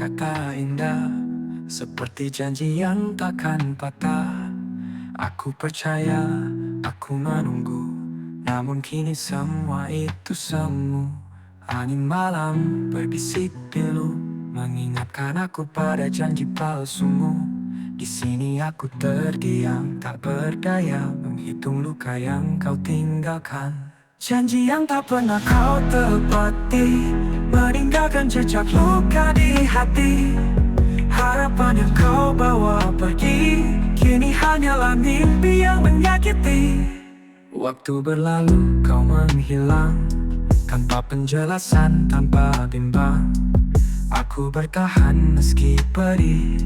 kata-kata indah, seperti janji yang takkan patah. Aku percaya, aku menunggu, namun kini semua itu semu. Angin malam berbisik pilu, mengingatkan aku pada janji palsumu. Di sini aku terdiam, tak berdaya, menghitung luka yang kau tinggalkan. Janji yang tak pernah kau tepati, meninggalkan jejak luka di hati. Harapan yang kau bawa pergi, kini hanyalah mimpi yang menyakiti. Waktu berlalu, kau menghilang tanpa penjelasan, tanpa bimbang. Aku bertahan meski pedih,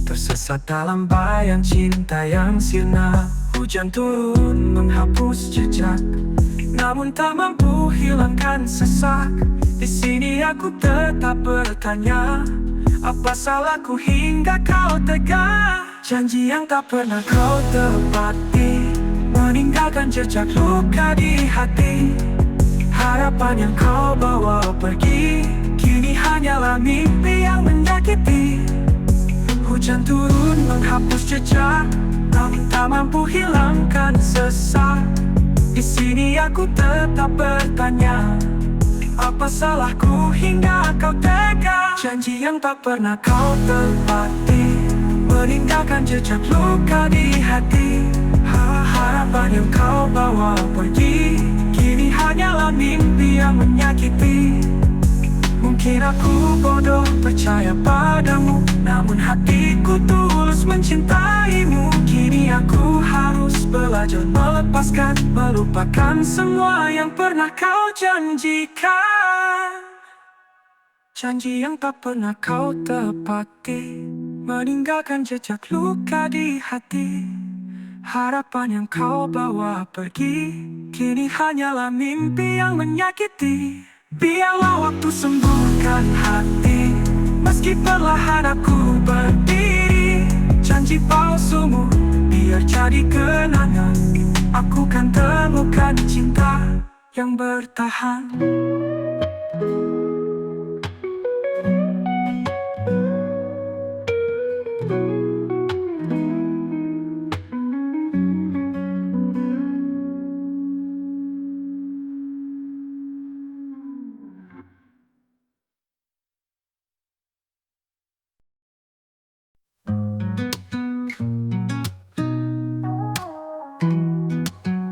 tersesat dalam bayang cinta yang sirna. Hujan turun menghapus jejak, namun tak mampu hilangkan sesak. Di sini aku tetap bertanya, apa salahku hingga kau tega? Janji yang tak pernah kau tepati, meninggalkan jejak luka di hati. Harapan yang kau bawa pergi, kini hanyalah mimpi yang menyakiti. Hujan turun menghapus jejak, namun tak mampu hilangkan sesak. Di sini aku tetap bertanya, apa salahku hingga kau tega? Janji yang tak pernah kau tepati, meninggalkan jejak luka di hati. Harapan yang kau bawa pergi, kini hanyalah mimpi yang menyakiti. Mungkin aku bodoh percaya padamu, namun hatiku tulus mencintaimu. Kini aku harus belajar melepaskan, melupakan semua yang pernah kau janjikan. Janji yang tak pernah kau tepati, meninggalkan jejak luka di hati. Harapan yang kau bawa pergi, kini hanyalah mimpi yang menyakiti. Biarlah waktu sembuhkan hati, meski perlahan aku berdiri. Janji palsumu biar jadi kenangan, aku kan temukan cinta yang bertahan.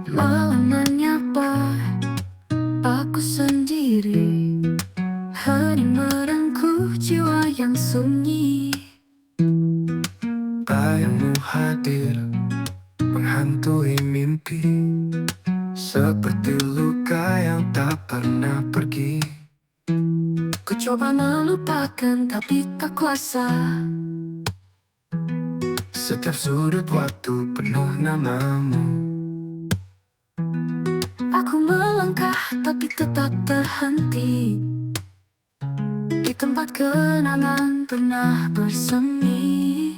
Malam menyapa aku sendiri, hening merengkuh jiwa yang sunyi. Bayangmu hadir, menghantui mimpi, seperti luka yang tak pernah pergi. Ku coba melupakan tapi tak kuasa. Setiap sudut waktu penuh namamu. Aku melangkah tapi tetap terhenti di tempat kenangan pernah bersemi.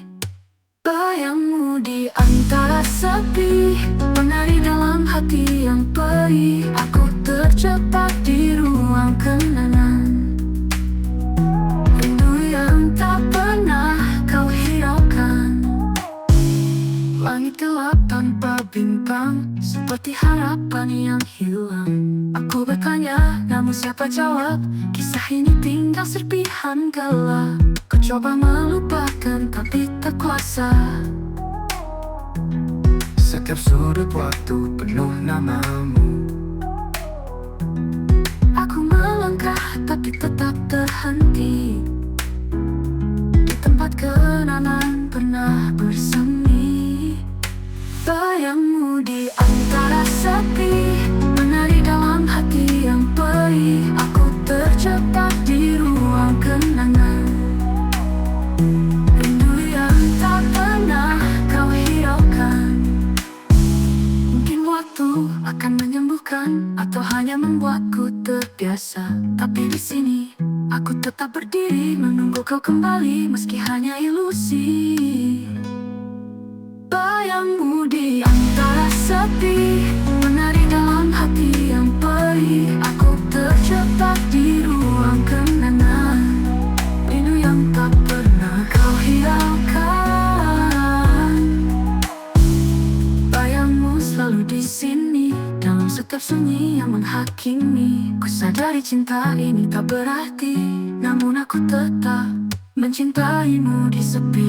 Bayangmu di antara sepi, menari dalam hati yang perih. Aku terjebak di ruang kenangan, rindu yang tak pernah kau hiraukan. Langit gelap tanpa bintang, seperti harapan yang hilang. Aku bertanya, namun siapa jawab? Kisah ini tinggal serpihan gelap. Ku coba melupakan tapi tak kuasa. Setiap sudut waktu penuh namamu. Aku melangkah tapi tetap terhenti di tempat kenangan pernah bersemi. Bayangmu di antara sepi, menari dalam hati yang perih. Aku terjebak di ruang kenangan, rindu yang tak pernah kau hiraukan. Mungkin waktu akan menyembuhkan atau hanya membuatku terbiasa. Tapi di sini aku tetap berdiri, menunggu kau kembali meski hanya ilusi. Bayangmu di antara sepi, menari dalam hati yang perih. Aku terjebak di ruang kenangan, rindu yang tak sunyi yang menghakimi. Ku sadari cinta ini tak berarti, namun aku tetap mencintaimu di sepi.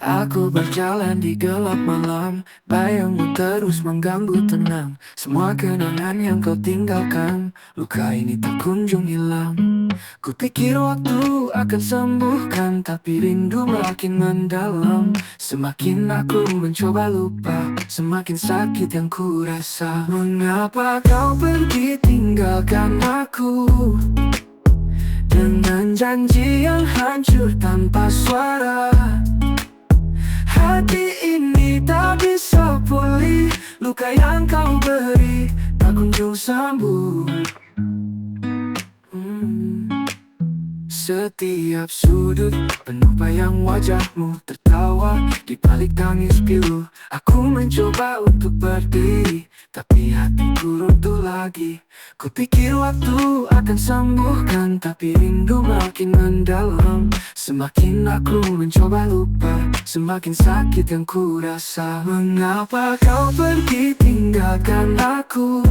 Aku berjalan di gelap malam, bayangmu terus mengganggu tenang. Semua kenangan yang kau tinggalkan, luka ini tak kunjung hilang. Kupikir waktu akan sembuhkan, tapi rindu makin mendalam. Semakin aku mencoba lupa, semakin sakit yang ku rasa. Mengapa kau pergi tinggalkan aku, dengan janji yang hancur tanpa suara? Hati ini tak bisa pulih, luka yang kau beri tak kunjung sembuh. Setiap sudut penuh bayang wajahmu tertawa di balik tangis pilu. Aku mencoba untuk berdiri, tapi hatiku runtuh lagi. Kupikir waktu akan sembuhkan, tapi rindu makin mendalam. Semakin aku mencoba lupa, semakin sakit yang ku rasa. Mengapa kau pergi tinggalkan aku,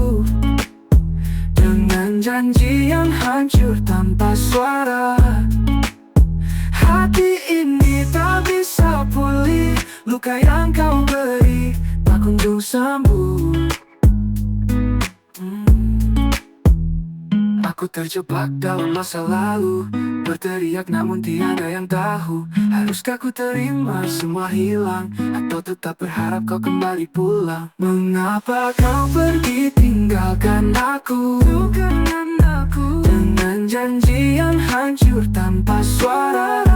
dengan janji yang hancur tanpa suara? Hati ini tak bisa pulih, luka yang kau beri tak kunjung sembuh. Aku terjebak dalam masa lalu, berteriak namun tiada yang tahu. Haruskah ku terima semua hilang, atau tetap berharap kau kembali pulang? Mengapa kau pergi tinggalkan aku, dengan janji yang hancur tanpa suara?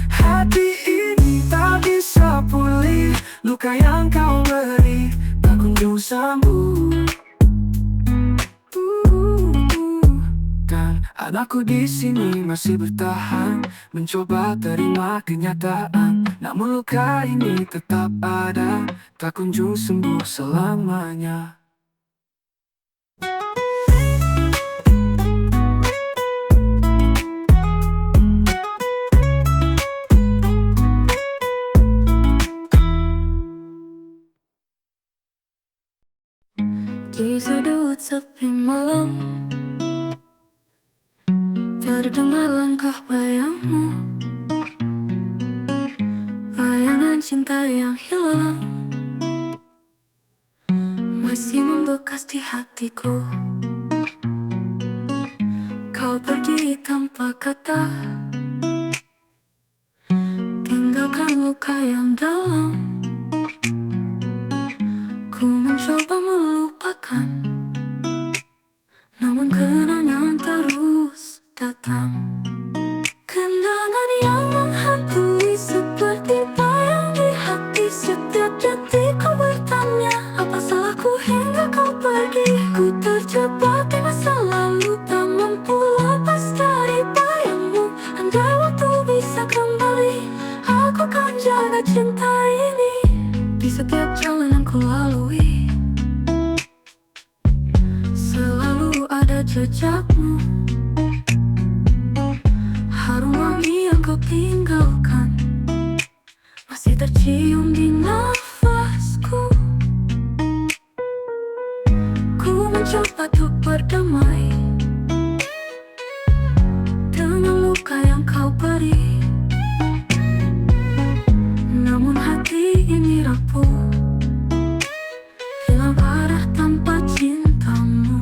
Hati ini tak bisa pulih, luka yang kau beri tak kunjung sembuh. Dan anakku di sini masih bertahan, mencoba terima kenyataan. Namun luka ini tetap ada, tak kunjung sembuh selamanya. Di sudut sepi malam, terdengar langkah bayangmu, bayangan cinta yang hilang masih membekas di hatiku. Kau pergi tanpa kata, tinggalkan luka yang dalam. Ku mencoba melupakan, namun kenangan terus datang. Kenangan yang menghantui seperti bayang di hati. Setiap detik ku bertanya, apa salahku hingga kau pergi? Ku terjebak di masa lalu, tak mampu lepas dari bayangmu. Andai waktu bisa kembali, aku kan jaga cinta ini. Di setiap jalan yang ku lalui, selalu ada jejakmu. Harum wangi yang kau tinggalkan masih tercium di nafasku. Ku mencoba untuk berdamai dengan luka yang kau beri, namun hati ini rapuh, hilang arah tanpa cintamu.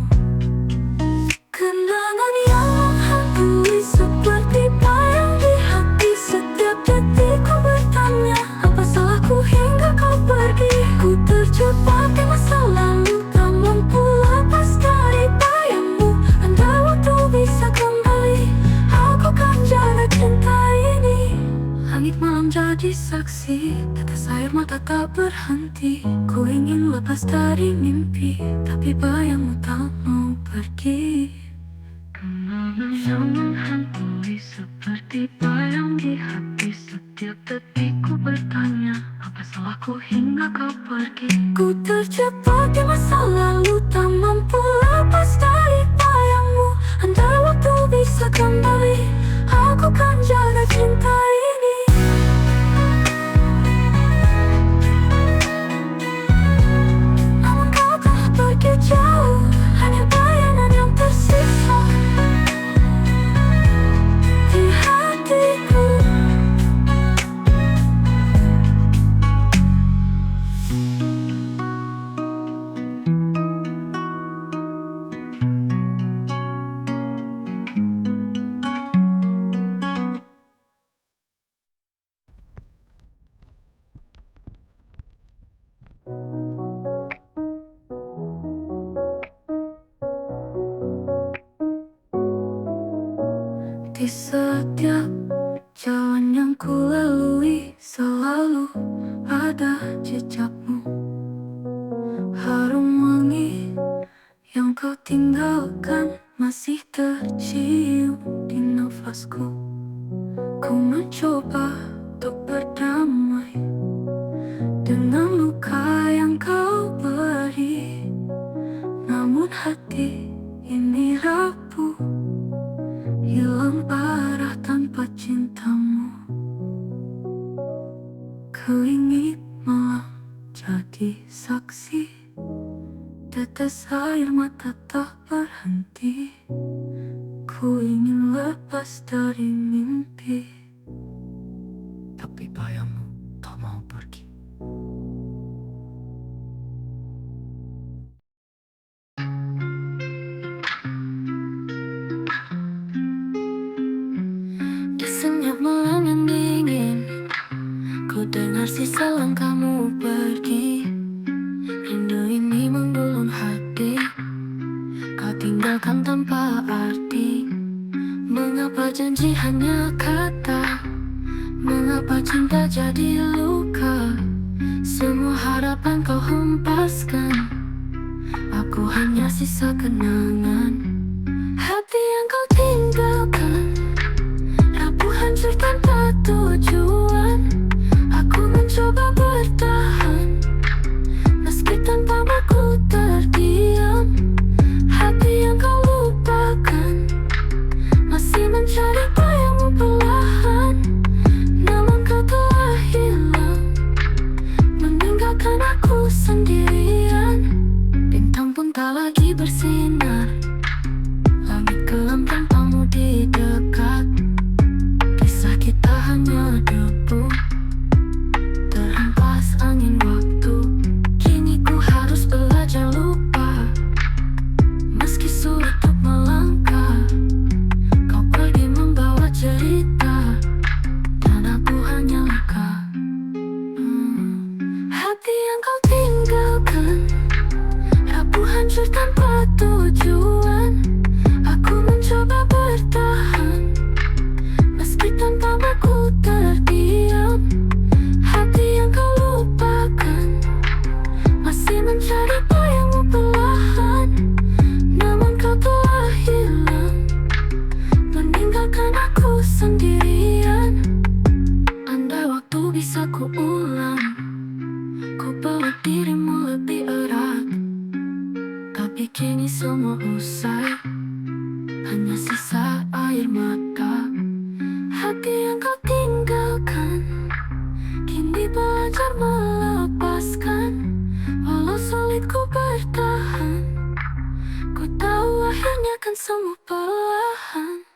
Kenangan yang menghantui seperti bayang di hati. Setiap detik ku bertanya, apa salahku hingga kau pergi? Ku terjebak di masa lalu, tak mampu lepas dari bayangmu. Andai waktu bisa kembali, aku kan jaga cinta ini. Langit malam jadi saksi, tetes air mata tak berhenti. Ku ingin lepas dari mimpi, tapi bayangmu tak mau pergi. Kenangan yang menghantui seperti bayang di hati. Setiap detik ku bertanya, pergi. Ku terjebak di masa lalu, tak mampu lepas dari bayangmu. Andai waktu bisa kembali, aku kan jaga cinta ini. Namun kau telah pergi jauh, hanya bayangan yang tersisa di hatiku. Di setiap jalan yang ku lalui, selalu ada jejakmu. Harum wangi yang kau tinggalkan masih tercium di nafasku. Ku mencoba untuk berdamai dengan luka yang kau beri, namun hati ini rapuh, hilang parah tanpa cintamu. Ku ingin malam jadi saksi, tetes air mata tak berhenti. Ku ingin lepas dari mimpi, tapi bayangmu tak mau pergi. Di senyap malam yang dingin, ku dengar sisa langkahmu pergi. Rindu ini menggulung hati, kau tinggalkan tanpa arti. Mengapa janji hanya kata? Mengapa cinta jadi luka? Semua harapan kau hempaskan, aku hanya sisa kenangan. Hati yang kau tinggalkan rapuh hancur tanpa tujuan. Aku mencoba bertahan, meski tanpa aku terdiam. Hati yang kau lupakan masih mencari bayangmu perlahan, namun kau telah hilang, meninggalkan aku sendirian. Bintang pun tak lagi bersinar, langit kelam tanpamu di dekat. Kisah kita hanya debu, terhempas angin waktu. Kini ku harus belajar lupa, meski sulit untuk melangkah. Kau pergi membawa cerita, dan aku hanya luka. Hati yang kau tinggalkan rapuh hancur tanpa tujuan. Aku mencoba bertahan, meski tanpa aku terdiam. Hati yang kau lupakan masih mencari bayangmu perlahan, namun kau telah hilang, meninggalkan aku sendirian. Andai waktu bisa ku ulang, ku peluk dirimu lebih erat, tapi kini semua usai, hanya sisa air mata. Hati yang kau tinggalkan kini belajar melepaskan. Walau sulit ku bertahan, ku tahu akhirnya kan semua perlahan.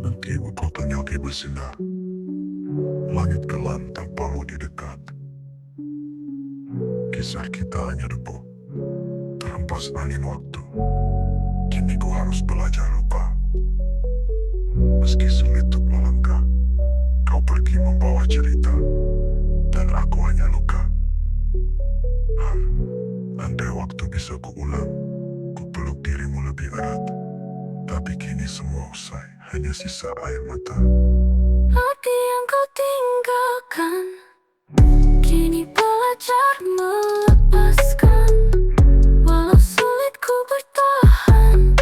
Nanti kau ternyata bersinar. langit gelap tanpamu di dekat. Kisah kita hanya debu, terhempas angin waktu. Kini ku harus belajar lupa. Meski sulit untuk melangkah, kau pergi membawa cerita, dan aku hanya luka. Andai waktu bisa kuulang, ku peluk dirimu lebih erat. Tapi kini semua usai, hanya sisa air mata. Hati yang kau tinggalkan kini belajar melepaskan. Walau sulit ku bertahan,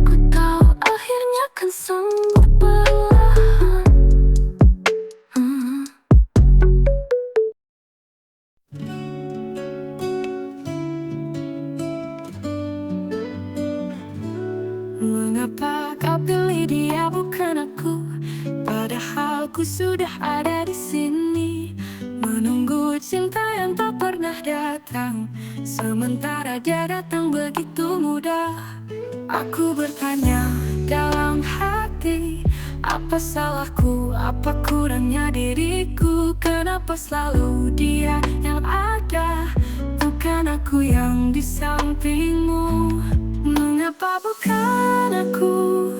ku tahu akhirnya kan sembuh perlahan. Mengapa kau pilih dia bukan aku? Padahal ku sudah ada di sini, menunggu cinta yang tak pernah datang. Sementara dia datang begitu mudah. Aku bertanya dalam hati, apa salahku, apa kurangnya diriku? Kenapa selalu dia yang ada, bukan aku yang di sampingmu? Mengapa bukan aku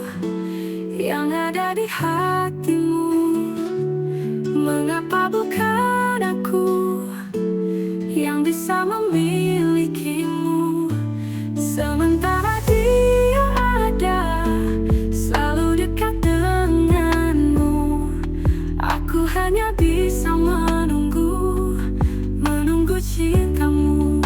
yang ada di hatimu? Mengapa bukan aku yang bisa memilikimu? Sementara dia ada, selalu dekat denganmu. Aku hanya bisa menunggu cintamu.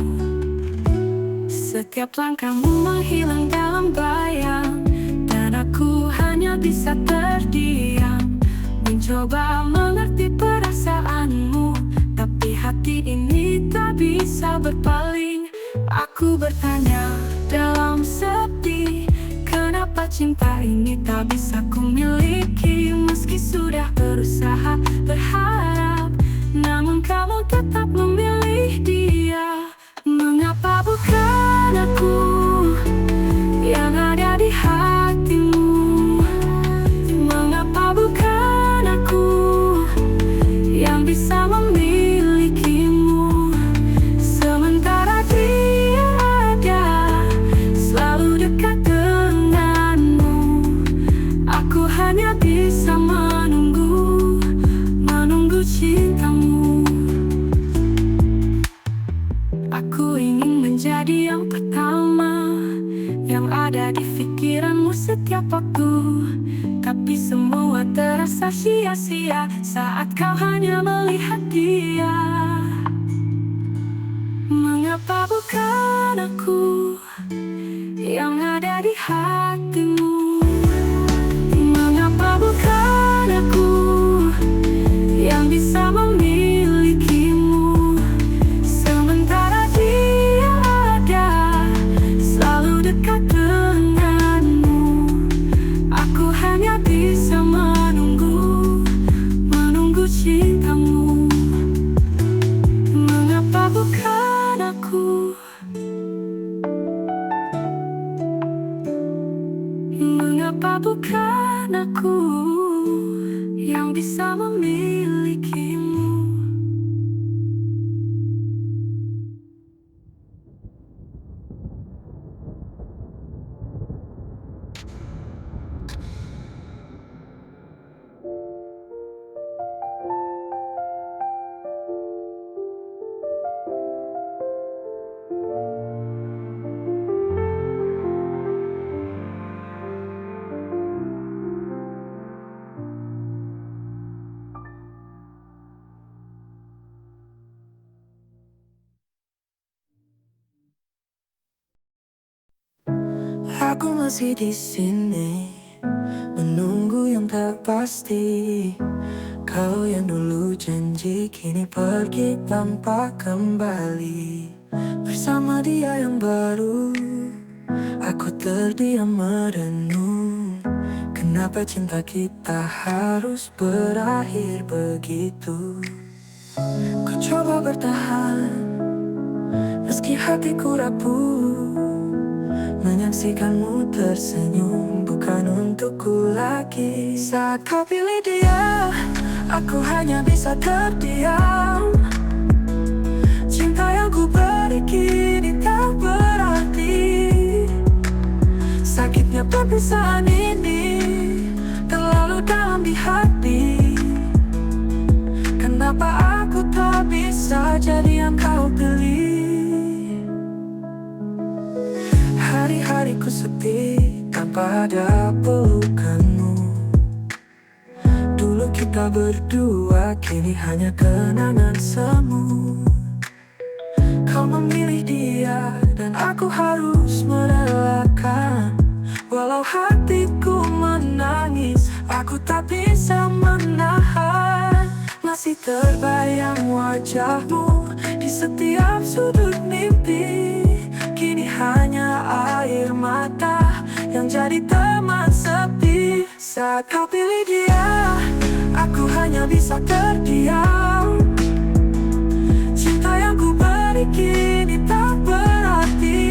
Setiap langkahmu menghilang dalam bayang, dan aku hanya bisa terdiam, mencoba mengerti perasaanmu. Tapi hati ini tak bisa berpaling. Aku bertanya dalam sepi, kenapa cinta ini tak bisa ku miliki? Meski sudah berusaha berharap, namun kamu tetap memilih dia. Mengapa bukan aku yang ada di hatimu? Mengapa bukan aku yang bisa memilikimu? Sementara dia ada, selalu dekat denganmu. Aku hanya bisa menunggu cintamu. Aku ingin menjadi yang pertama, yang ada di pikiranmu setiap waktu. Tapi semua terasa sia-sia saat kau hanya melihat dia. Mengapa bukan aku yang ada di hatimu? Mengapa bukan aku yang bisa memilikimu? Sementara dia ada, selalu dekat denganmu. Aku hanya bisa menunggu cintamu. Mengapa bukan aku? Mengapa bukan aku yang bisa memilikimu? Aku masih di sini, menunggu yang tak pasti. Kau yang dulu janji kini pergi tanpa kembali. Bersama dia yang baru, aku terdiam merenung. Kenapa cinta kita harus berakhir begitu? Ku coba bertahan, meski hatiku rapuh. Menyaksikanmu tersenyum bukan untukku lagi. Saat kau pilih dia, aku hanya bisa terdiam. Cinta yang ku beri kini tak berarti. Sakitnya perpisahan ini terlalu dalam di hati. Kenapa aku tak bisa jadi yang kau pilih? Hari-hariku sepi tanpa ada pelukanmu. Dulu kita berdua, kini hanya kenangan semu. Kau memilih dia dan aku harus merelakan. Walau hatiku menangis, aku tak bisa menahan. Masih terbayang wajahmu di setiap sudut mimpi. Kini hanya air mata yang jadi teman sepi. Saat kau pilih dia, aku hanya bisa terdiam. Cinta yang ku beri kini tak berarti.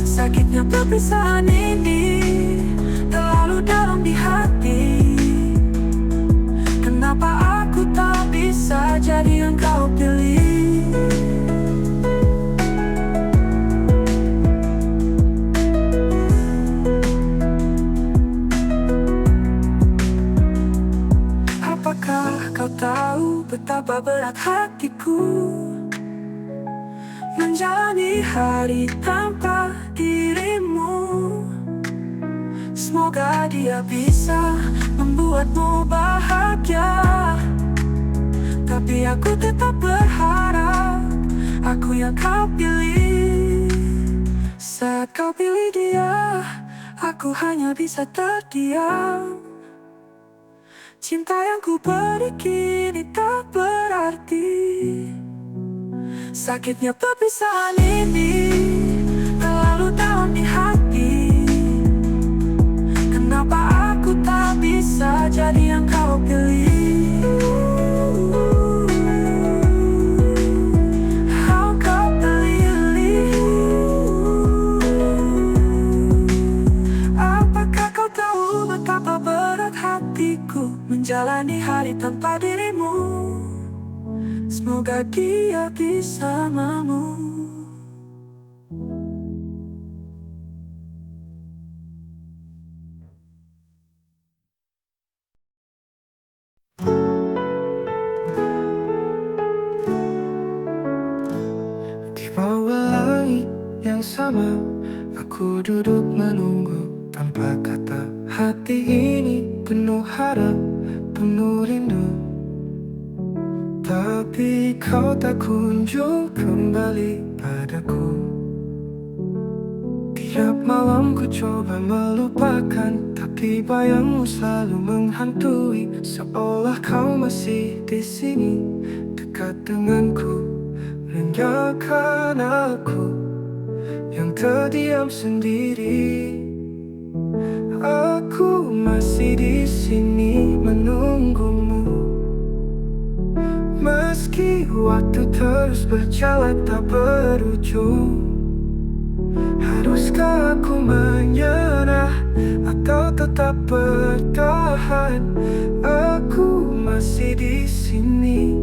Sakitnya perpisahan ini terlalu dalam di hati. Kenapa aku tak bisa jadi yang kau pilih? Apakah kau tahu betapa berat hatiku menjalani hari tanpa dirimu? Semoga dia bisa membuatmu bahagia. Tapi aku tetap berharap aku yang kau pilih. Saat kau pilih dia, aku hanya bisa terdiam. Cinta yang ku beri kini tak berarti. Sakitnya perpisahan ini terlalu dalam di hati. Kenapa aku tak bisa jadi yang kau pilih? Kau pilih. Apakah kau tahu betapa berat hatiku menjalani hari tanpa dirimu? Semoga dia bersamamu. Di bawah langit yang sama, aku duduk menunggu tanpa kata. Hati ini penuh harap, penuh rindu. Tapi kau tak kunjung kembali padaku. Tiap malam ku coba melupakan, tapi bayangmu selalu menghantui. Seolah kau masih di sini, dekat denganku, meninggalkan aku yang terdiam sendiri. Aku masih di sini menunggumu. Meski waktu terus berjalan tak berujung, haruskah aku menyerah atau tetap bertahan? Aku masih di sini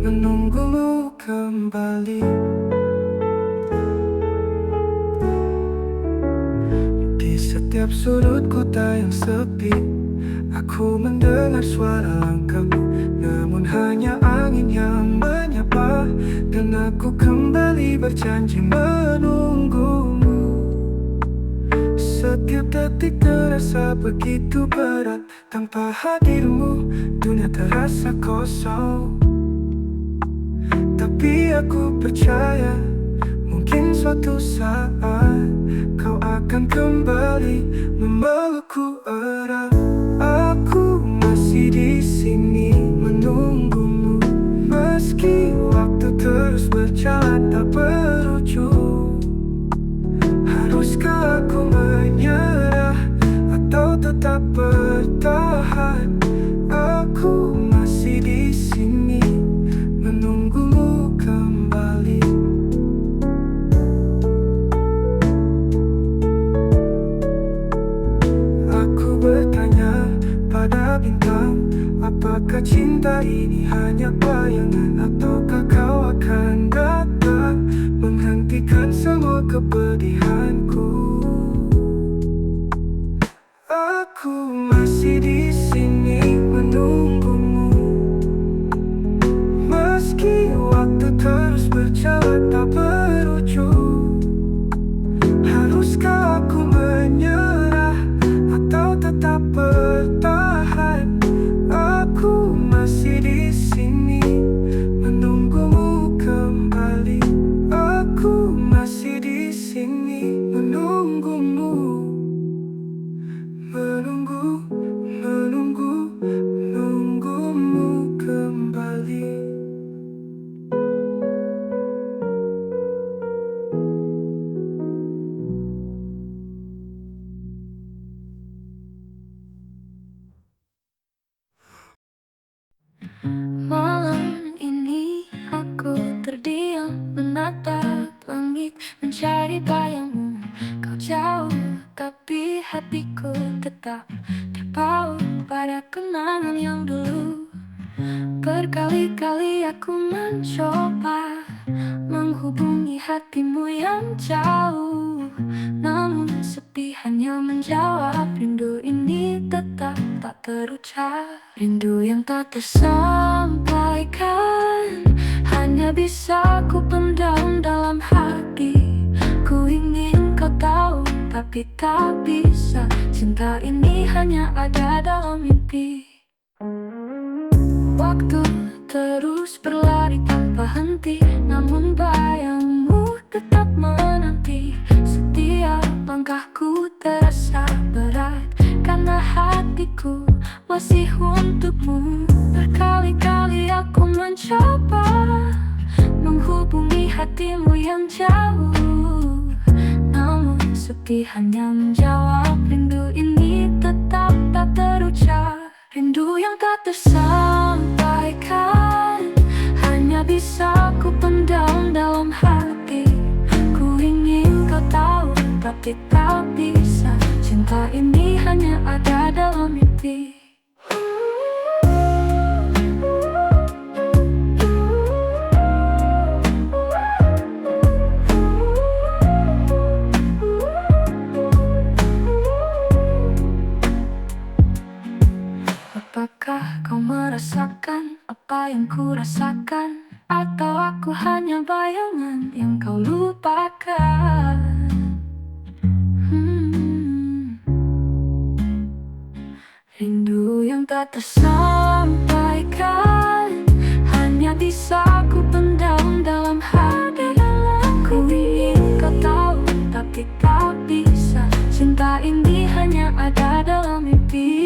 menunggumu kembali. Di setiap sudut kota yang sepi, aku mendengar suara langkahmu. Namun hanya angin yang menyapa, dan aku kembali berjanji menunggumu. Setiap detik terasa begitu berat. Tanpa hadirmu, dunia terasa kosong. Tapi aku percaya, mungkin suatu saat kau akan kembali memelukku erat. Aku masih di sini menunggumu. Meski waktu terus berjalan tak berujung, haruskah aku menyerah atau tetap bertahan? Aku masih di sini menunggumu kembali. Aku bertanya, kepedihanku. Aku masih di sini menunggumu, meski waktu terus berjalan tak berujung. Haruskah aku menyerah atau tetap bertahan? Aku masih di sini menunggumu kembali. Aku masih di sini menunggumu, menunggumu kembali. Malam ini aku terdiam menatap langit, mencari bayangmu. Kau jauh tapi hatiku tetap terpaut pada kenangan yang dulu. Berkali-kali aku mencoba menghubungi hatimu yang jauh, namun sepi hanya menjawab. Rindu ini tetap tak terucap, rindu yang tak tersampaikan, hanya bisa ku pendam dalam hati. Ku ingin kau tahu tapi tak bisa, cinta ini hanya ada dalam mimpi. Waktu terus berlari tanpa henti, namun bayangmu tetap menanti. Setiap langkahku terasa berat, karena hatiku masih untukmu. Berkali-kali aku mencoba menghubungi hatimu yang jauh, namun sepi hanya menjawab. Rindu ini tetap tak terucap, rindu yang tak tersampaikan, hanya bisa ku pendam dalam hati. Ku ingin kau tahu tapi tak bisa, cinta ini hanya ada dalam mimpi. Apakah kau merasakan apa yang ku rasakan, atau aku hanya bayangan yang kau lupakan? Rindu yang tak tersampaikan, hanya bisa ku pendam dalam hati. Ku ingin kau tahu tapi tak bisa, cinta ini hanya ada dalam mimpi.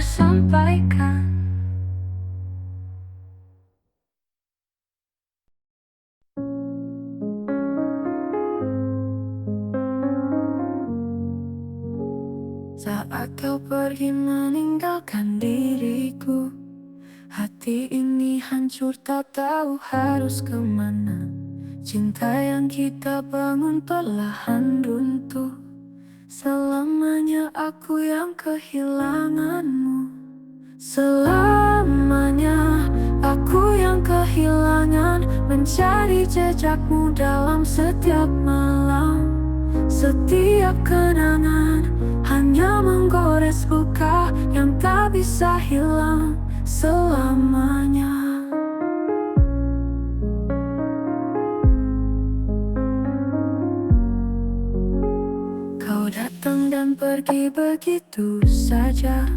Sampaikan. Saat kau pergi meninggalkan diriku, hati ini hancur tak tahu harus kemana. Cinta yang kita bangun perlahan runtuh, selamanya aku yang kehilanganmu. Selamanya aku yang kehilangan, mencari jejakmu dalam setiap malam. Setiap kenangan hanya menggores luka yang tak tak bisa hilang selamanya. Kau datang dan pergi begitu saja,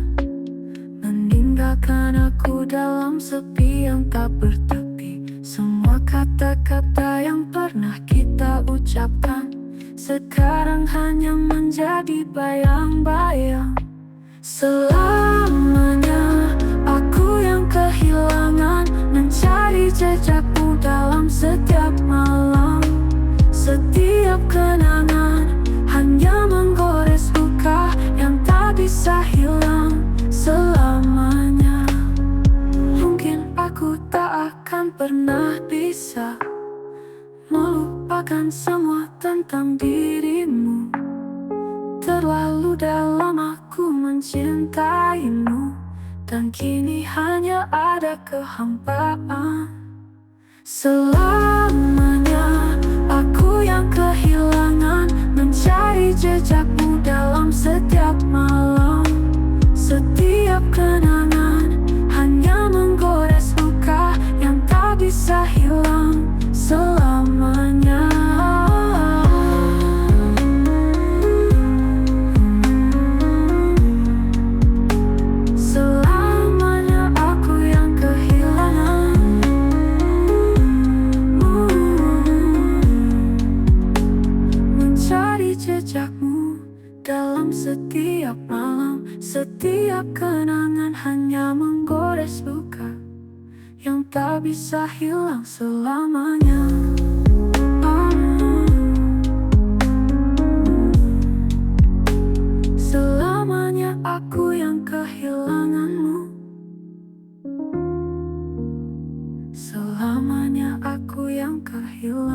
meninggalkan aku dalam sepi yang tak bertepi. Semua kata-kata yang pernah kita ucapkan sekarang hanya menjadi bayang-bayang. Selamanya aku yang kehilangan, mencari jejakmu dalam setiap malam. Setiap kenangan hanya menggores luka yang tak bisa hilang selamanya. Mungkin aku tak akan pernah bisa melupakan semua tentang dirimu. Terlalu dalam aku mencintaimu, dan kini hanya ada kehampaan. Selamanya aku yang kehilangan, mencari jejakmu dalam setiap malam. Setiap kenangan hanya menggores luka yang tak bisa hilang selamanya. Selamanya aku yang kehilangan, mencari jejakmu dalam setiap malam. Setiap kenangan hanya menggores luka yang tak bisa hilang selamanya. Selamanya aku yang kehilanganmu. Selamanya aku yang kehilanganmu.